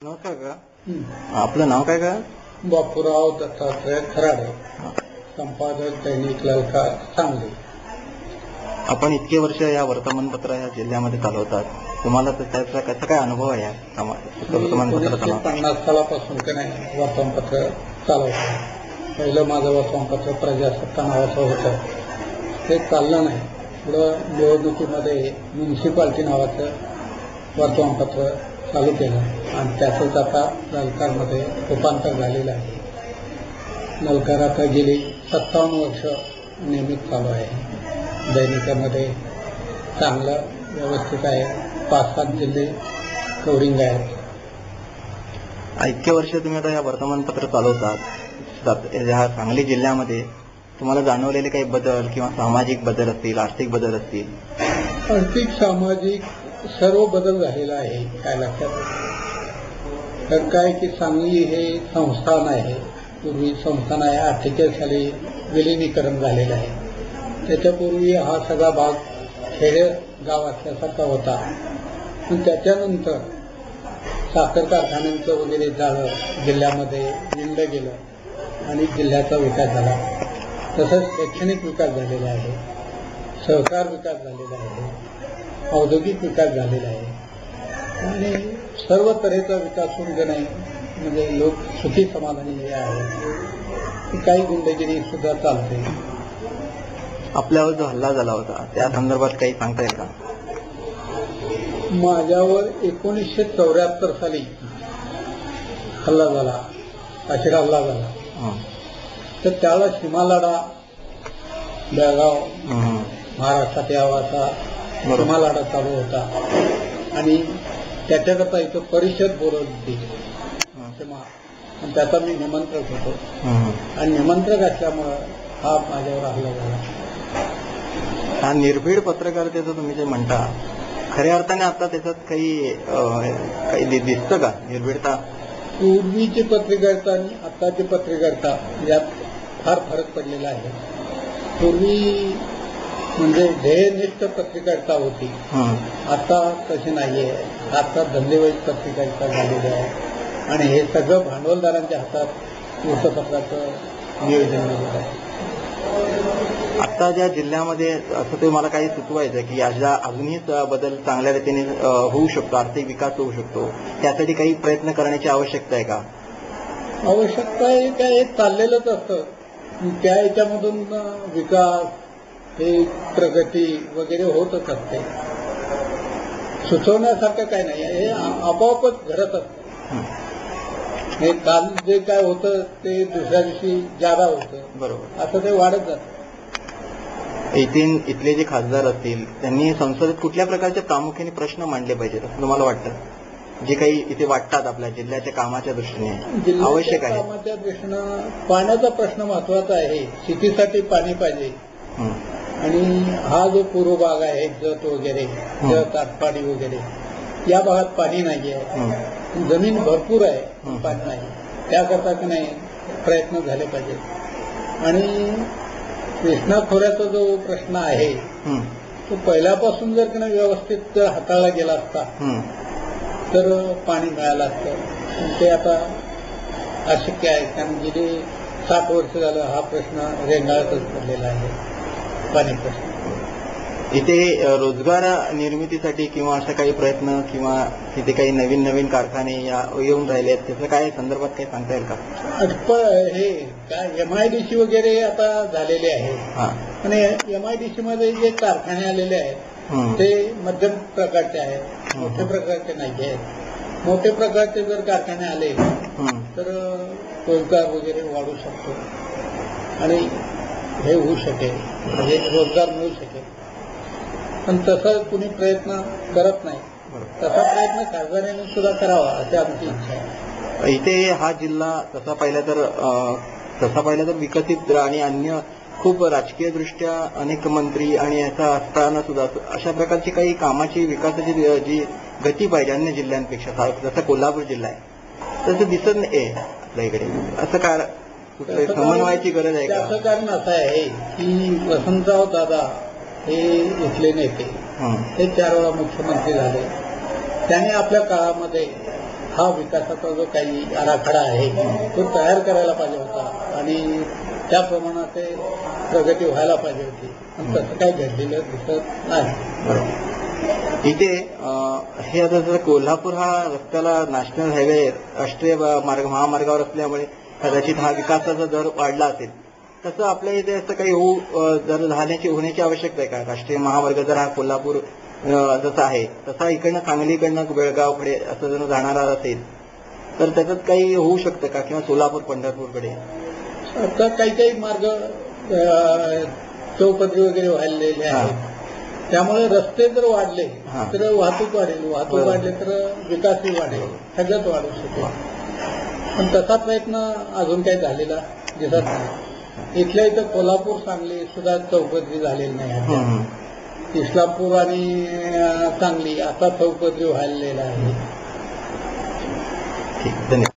नमस्कार का आपलं नाव काय का? बापूराव दत्तात्रय खराडे, संपादक दैनिक ललकार सांगली. आपण इतके वर्ष या वर्तमानपत्र या जिल्ह्यामध्ये चालवतात, तुम्हाला त्याचा कसा काय अनुभव आहे? वर्तमानपत्र 1950 सालापासून की नाही वर्तमानपत्र चालवतो. पहिलं माझं वर्तमानपत्र प्रजासत्ता नावाचं होतं, ते चाललं नाही. पुढं निवडणुकीमध्ये म्युन्सिपाल्टी नावाचं वर्तमानपत्र चालू केलं आणि त्याचंच आता ललकारमध्ये रूपांतर झालेलं आहे. ललकार आता गेली 57 वर्ष नियमित चालू आहे. दैनिकामध्ये चांगलं व्यवस्थित आहे. 5-7 जिल्हे कव्हरिंग आहेत. इतके वर्ष तुम्ही आता या वर्तमानपत्र चालवतात, या सांगली जिल्ह्यामध्ये तुम्हाला जाणवलेले काही बदल किंवा सामाजिक बदल असतील, आर्थिक बदल असतील? आर्थिक सामाजिक सर्व बदल झालेला आहे. काय लक्षात तर काय की सांगली हे संस्थान आहे. पूर्वी संस्थान आहे, 48 साली विलिनीकरण झालेलं आहे. त्याच्यापूर्वी हा सगळा भाग खेडे गाव असल्यासारखा होता. पण त्याच्यानंतर साखर कारखान्यांचं वगैरे झालं, जिल्ह्यामध्ये विणलं गेलं आणि जिल्ह्याचा विकास झाला. तसंच शैक्षणिक विकास झालेला आहे, सहकार विकास झालेला आहे, औद्योगिक विकास झालेला आहे आणि सर्व तऱ्हेचा विकास होऊन गेला आहे. म्हणजे लोक सुखी समाधानी हे आहे. काही गुंडगिरी सुद्धा चालते. आपल्यावर जो हल्ला झाला होता त्या संदर्भात काही सांगता येईल का? माझ्यावर 1974 साली हल्ला झाला, अशिरा हल्ला झाला. तर त्याला सीमालढा बेळगाव महाराष्ट्रात यावाचा सीमालढा चालू होता आणि त्याच्याकरता इथं परिषद बोलवली होती. आणि त्याचा मी निमंत्रक होतो आणि निमंत्रक असल्यामुळं हा माझ्यावर हल्ला झाला. हा निर्भीड पत्रकारितेचं तुम्ही जे म्हणता, खऱ्या अर्थाने आता त्याच्यात काही दिसतं का निर्भीडता? पूर्वीची पत्रकारिता आणि आताची पत्रकारिता यात फार फरक पडलेला आहे. पूर्वी म्हणजे ध्येयनिष्ठ पत्रकारिता होती, आता तशी नाहीये. आता धंदेवाईक पत्रकारिता झालेली आहे आणि हे सगळं भांडवलदारांच्या हातात वृत्तपत्राचं नियोजन झालेलं आहे. आता ज्या जिल्ह्यामध्ये असं ते मला काही सुचवायचं की याचा अजूनही बदल चांगल्या रीतीने होऊ शकतो, आर्थिक विकास होऊ शकतो, त्यासाठी काही प्रयत्न करण्याची आवश्यकता आहे का? आवश्यकता आहे काय, हे चाललेलंच असतं. त्या याच्यामधून विकास, हे प्रगती वगैरे होतच असते. सुचवण्यासारखं काय नाही, हे आपोआपच घडत असतं. हे काल जे काय होतं ते दुसऱ्या दिवशी जादा होतं, बरोबर, असं ते वाढत जातं. इथले जे खासदार असतील त्यांनी संसदेत कुठल्या प्रकारचे प्रामुख्याने प्रश्न मांडले पाहिजेत असं तुम्हाला वाटतं? जे काही इथे वाटतात आपल्या जिल्ह्याच्या कामाच्या दृष्टीने आवश्यक आहे. कामाच्या दृष्टीनं पाण्याचा प्रश्न महत्वाचा आहे. शेतीसाठी पाणी पाहिजे आणि हा जो पूर्व भाग आहे, जत वगैरे, जत आटपाडी वगैरे, या भागात पाणी नाही आहे. जमीन भरपूर आहे, पाणी नाही. त्याकरता की नाही प्रयत्न झाले पाहिजेत. आणि कृष्णा खोऱ्याचा जो प्रश्न आहे तो पहिल्यापासून जर की नाही व्यवस्थित हाताळला गेला असता तर पाणी मिळालं असतं. ते आता अशक्य आहे, कारण गेली 60 वर्ष झालं हा प्रश्न रेंगाळतच पडलेला आहे, पाणी प्रश्न. इथे रोजगार निर्मितीसाठी किंवा अशा काही प्रयत्न किंवा तिथे काही नवीन नवीन कारखाने येऊन राहिले आहेत, त्याचं काय संदर्भात काही सांगता येईल का? हे काय MIDC वगैरे आता झालेले आहे आणि MIDC मध्ये जे कारखाने आलेले आहेत ते मध्यम प्रकारचे आहेत, मोठ्या प्रकारचे नाही आहेत. मोठ्या प्रकारचे जर कारखाने आले तर रोजगार वगैरे वाढू शकतो आणि हे होऊ शकेल, म्हणजे रोजगार मिळू शकेल. पण तसं कुणी प्रयत्न करत नाही. तसा प्रयत्न खासदारांनी सुद्धा करावा अशी आमची इच्छा आहे. इथे हा जिल्हा तसा पाहिला तर विकसित आणि अन्य खूप राजकीय दृष्ट्या अनेक मंत्री आणि याचा असताना सुद्धा अशा प्रकारची काही कामाची विकासाची जी गती पाहिजे अन्य जिल्ह्यांपेक्षा, जसं कोल्हापूर जिल्हा आहे तसं दिसत नाही आपल्या इकडे. असं काय समन्वयाची गरज आहे का? त्याचं कारण असं आहे की वसंतराव दादा हे इथले नेते, हे 4 वेळा मुख्यमंत्री झाले. त्याने आपल्या काळामध्ये हा विकासाचा जो काही आराखडा आहे तो तयार करायला पाहिजे होता आणि त्याप्रमाणे ते प्रगती व्हायला पाहिजे होती. पण तसं काही घडलेलं दिसत नाही. इथे हे आता जर कोल्हापूर हा रस्त्याला नॅशनल हायवे राष्ट्रीय महामार्गावर असल्यामुळे कदाचित हा विकासाचा दर वाढला असेल. तसं आपल्या इथे असं काही जर होण्याची आवश्यकता आहे का? राष्ट्रीय महामार्ग जर हा कोल्हापूर जसा आहे तसा इकडनं सांगलीकडनं बेळगावकडे असं जर जाणारा असेल तर त्याच्यात काही होऊ शकतं का? किंवा सोलापूर पंढरपूरकडे आता काही मार्ग चौपदरी वगैरे व्हायलेले आहेत. त्यामुळे रस्ते जर वाढले तर वाहतूक वाढेल, वाहतूक वाढले तर विकासही वाढेल, सगळंच वाढू शकेल. पण तसा प्रयत्न अजून काही झालेला दिसत नाही. इथल्या इथं कोल्हापूर सांगली सुद्धा चौपदरी झालेली नाही. इस्लामपूर आणि सांगली असा चौपदरी व्हायलेला आहे. ठीक, धन्यवाद.